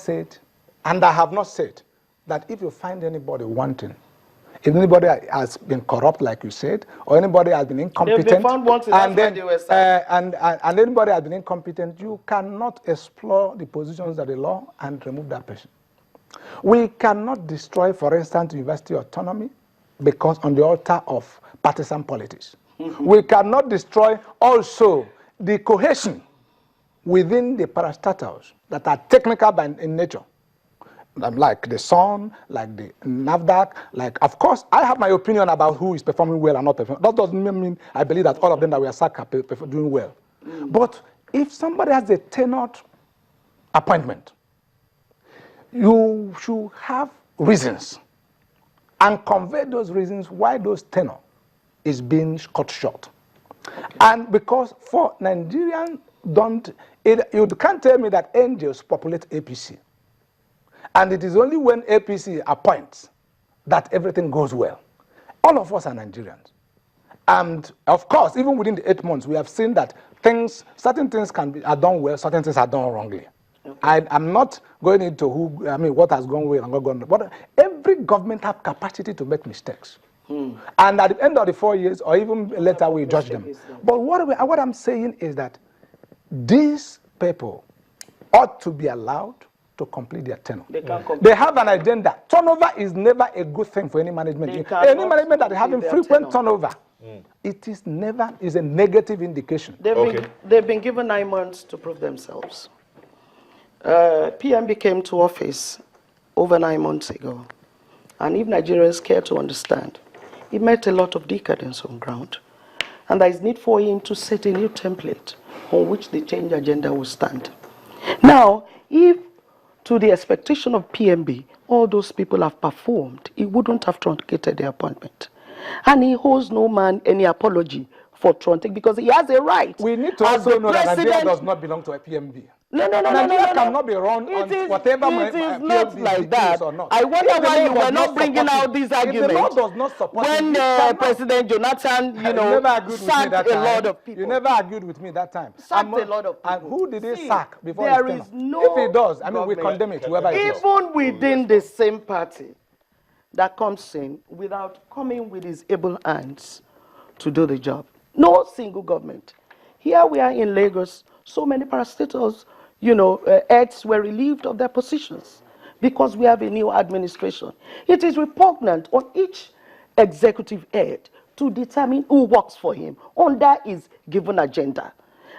said, and I have not said, that if you find anybody wanting, if anybody has been corrupt, like you said, or anybody has been incompetent, they've been found wanting, and then, and anybody has been incompetent, you cannot explore the positions of the law and remove that person. We cannot destroy, for instance, university autonomy because on the altar of partisan politics. We cannot destroy also the cohesion within the parastatals that are technical in nature. Like the sun, like the NAFDAC, like, of course, I have my opinion about who is performing well and not performing. That doesn't mean I believe that all of them that were sacked are doing well. But if somebody has a tenured appointment, you should have reasons and convey those reasons why those tenure is being cut short. And because for Nigerians, you can't tell me that angels populate APC. And it is only when APC appoints that everything goes well. All of us are Nigerians. And of course, even within the 8 months, we have seen that certain things are done well, certain things are done wrongly. Okay. I'm not going into what has gone well and what gone wrong. But every government has capacity to make mistakes. And at the end of the 4 years, or even later, we judge them. But what I'm saying is that these people ought to be allowed to complete their tenure. They have an agenda. Turnover is never a good thing for any management. Any management that is having frequent turnover, it is a negative indication. They've been given 9 months to prove themselves. PMB came to office over 9 months ago. And if Nigerians care to understand, he met a lot of decadence on ground. And there is need for him to set a new template on which the change agenda will stand. Now, if to the expectation of PMB, all those people have performed, he wouldn't have truncated the appointment. And he owes no man any apology for truncating because he has a right. We need to also know that Nigeria does not belong to a PMB. Nigeria cannot be run on whatever it is not like that. Or not. I wonder why you were not bringing out these arguments. If the law does not support when President Jonathan, sacked a lot of people. You never argued with me that time. Sacked a lot of people. And who did he sack before there is no If he does, we condemn it, whoever it is. Even within the same party that comes in without coming with his able hands to do the job. No single government. Here we are in Lagos, so many parastatals, heads were relieved of their positions because we have a new administration. It is repugnant on each executive head to determine who works for him under his given agenda.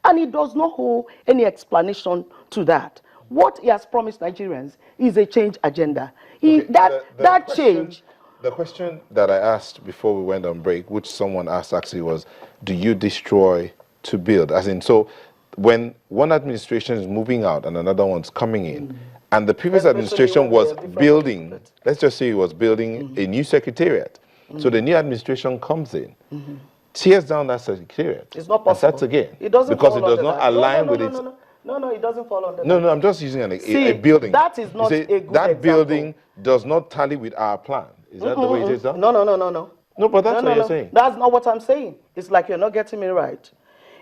And he does not hold any explanation to that. What he has promised Nigerians is a change agenda. The question that I asked before we went on break, which someone asked actually was, do you destroy to build? As in, so when one administration is moving out and another one's coming in, and the previous administration was building, let's just say it was building a new secretariat. So the new administration comes in, tears down that secretariat, it's not possible. And starts again. It doesn't because it does not align with its... No, it doesn't fall under that. No, I'm just using a building. That is not a good example. That building does not tally with our plan. Is that the way it is done? No. No, but that's what you're saying. That's not what I'm saying. It's like you're not getting me right.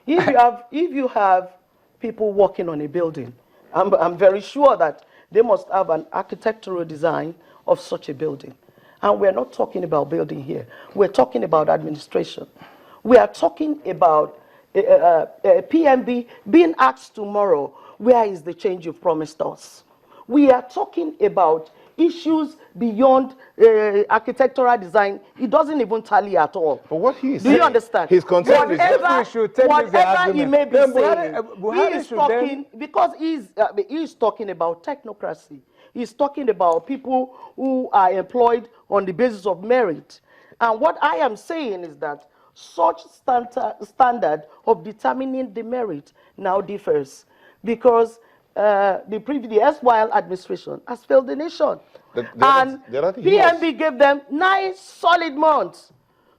If you have people working on a building, I'm very sure that they must have an architectural design of such a building. And we're not talking about building here. We're talking about administration. We are talking about PMB being asked tomorrow, where is the change you've promised us? We are talking about issues beyond architectural design. It doesn't even tally at all. But what he is saying, do you understand? His concern is whatever he may be saying, he is talking, because he's talking about technocracy. He's talking about people who are employed on the basis of merit. And what I am saying is that such standard of determining the merit now differs because the erstwhile administration has failed the nation. And PMB gave them 9 solid months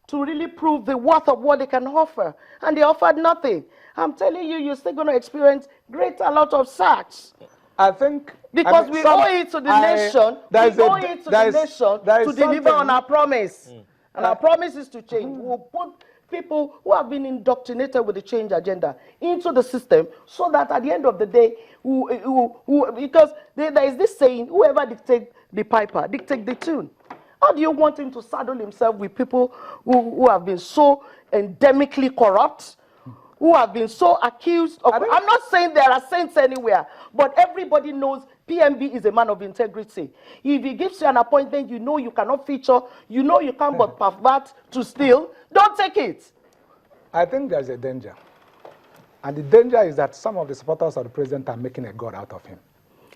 to really prove the worth of what they can offer. And they offered nothing. I'm telling you, you're still going to experience a lot of sacks. I think... Because we owe it to the nation, to deliver on our promise. And our promise is to change. We'll put people who have been indoctrinated with the change agenda into the system so that at the end of the day, because there is this saying, whoever dictates the piper, dictate the tune. How do you want him to saddle himself with people who have been so endemically corrupt, who have been so accused of... I'm not saying there are saints anywhere, but everybody knows PMB is a man of integrity. If he gives you an appointment, you know you cannot feature, you know you can't but pervert to steal, don't take it. I think there's a danger. And the danger is that some of the supporters of the president are making a god out of him.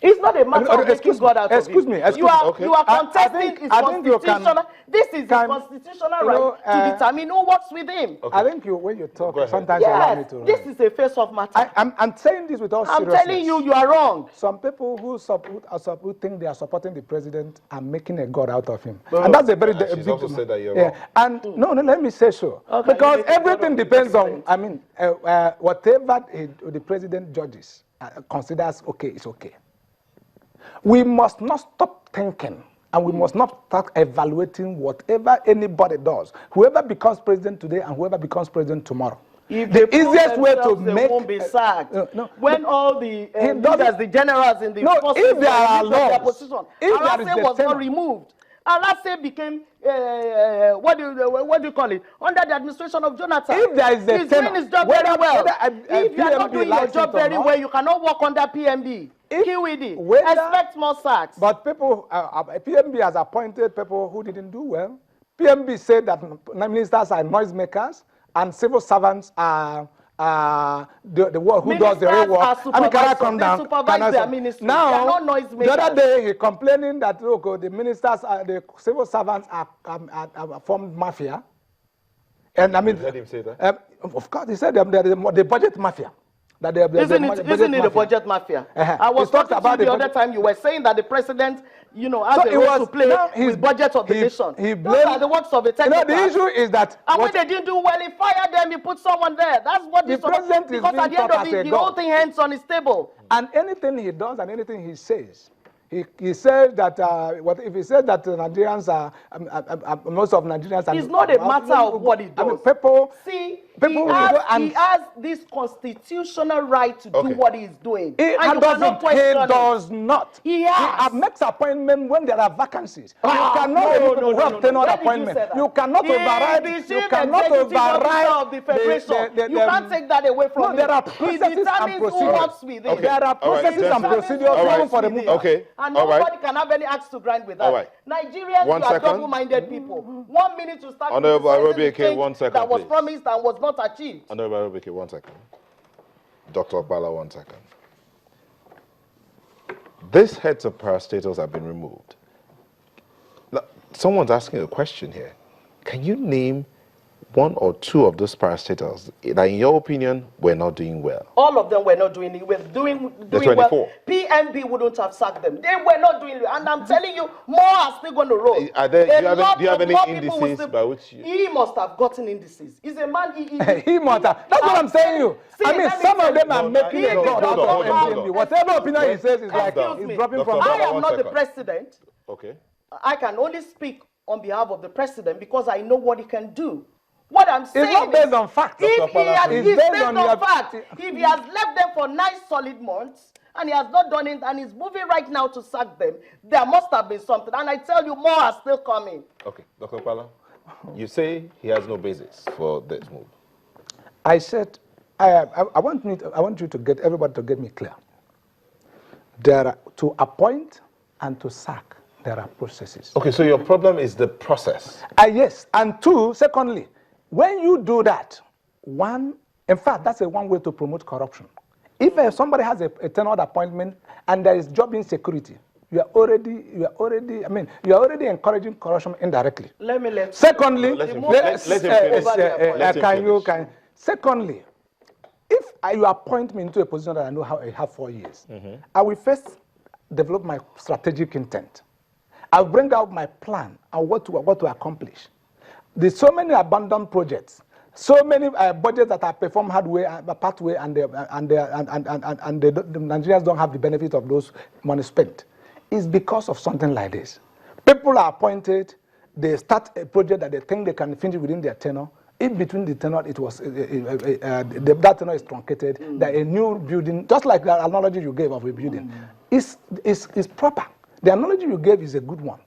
It's not a matter of making God out of him. You are contesting his constitutional... This is his constitutional right to determine who works with him. Okay. I think when you talk, sometimes you allow me to... This is a face-off matter. I'm saying this with all seriousness. I'm telling you, you are wrong. Some people who think they are supporting the president are making a god out of him. And that's a very... She's also said that you're wrong. And no, let me say so. Okay. Because everything depends on, whatever the president judges, considers okay, it's okay. We must not stop thinking, and we must not start evaluating whatever anybody does. Whoever becomes president today and whoever becomes president tomorrow. If the easiest way to make... They won't be sacked. When all the leaders, the generals in the forces, if there are laws, their position, Arase was not removed. Arase became, what do you call it? Under the administration of Jonathan. If there is a he's doing his job very well. If you are not doing your job very well, you cannot work under PMB. Expect more sacks. But people, PMB has appointed people who didn't do well. PMB said that ministers are noisemakers and civil servants are the work who does the real work. Can I come down? Now, the other day he complaining that look, the ministers, the civil servants are formed mafia. And I mean, you heard him say that? Of course, he said the budget mafia. Isn't it the budget mafia? I was talking about the other time. You were saying that the president, has a role to play with budget of the nation. Those are the works of the technocrat. The issue is that... And when they didn't do well, he fired them, he put someone there. That's what the president is being taught as a god. Because at the end of the whole thing hands on his table. And anything he does and anything he says, he says that if he says that Nigerians are most of Nigerians are... It's not a matter of what he does. I mean, people... He has this constitutional right to do what he's doing. He does not. He makes appointments when there are vacancies. You cannot tenure appointment. You cannot override. You cannot override the federation. You can't take that away from him. There are processes and procedures. There are processes and procedures for the movement. Okay. And nobody can have any axe to grind with that. Nigerians are double-minded people. 1 minute to start that was promised and was not achieved. Honorable Arobeke, 1 second. Dr. Okpala, 1 second. These heads of parastatals have been removed. Now, someone's asking a question here. Can you name 1 or 2 of those parastatals that, in your opinion, were not doing well? All of them were not doing it. Doing well. PMB wouldn't have sacked them. They were not doing it. And I'm telling you, more are still going to roll. Do you have any indices by which you... He must have gotten indices. He's a man... He must have. That's what I'm saying you. I mean, some of them are making a god out of PMB. Whatever opinion he says is like he's dropping from... I am not the president. Okay. I can only speak on behalf of the president because I know what he can do. What I'm saying is not based on facts. If he based on facts, if he has left them for 9 solid months and he has not done it and he's moving right now to sack them, there must have been something. And I tell you, more are still coming. Okay, Dr. Okpala, you say he has no basis for this move. I said, I want you to get everybody to get me clear. There are, to appoint and to sack, there are processes. Okay, so your problem is the process. Yes, and 2, secondly, when you do that, in fact, that's one way to promote corruption. If somebody has a tenured appointment and there is job insecurity, you are already encouraging corruption indirectly. Secondly, secondly, if you appoint me into a position that I know how I have 4 years, I will first develop my strategic intent. I'll bring out my plan and what to accomplish. There's so many abandoned projects, so many budgets that are performed partway, and the Nigerians don't have the benefit of those money spent. It's because of something like this. People are appointed, they start a project that they think they can finish within their tenure. in between the tenure, it was that tenure is truncated. That a new building, just like the analogy you gave of a building, is proper. The analogy you gave is a good one.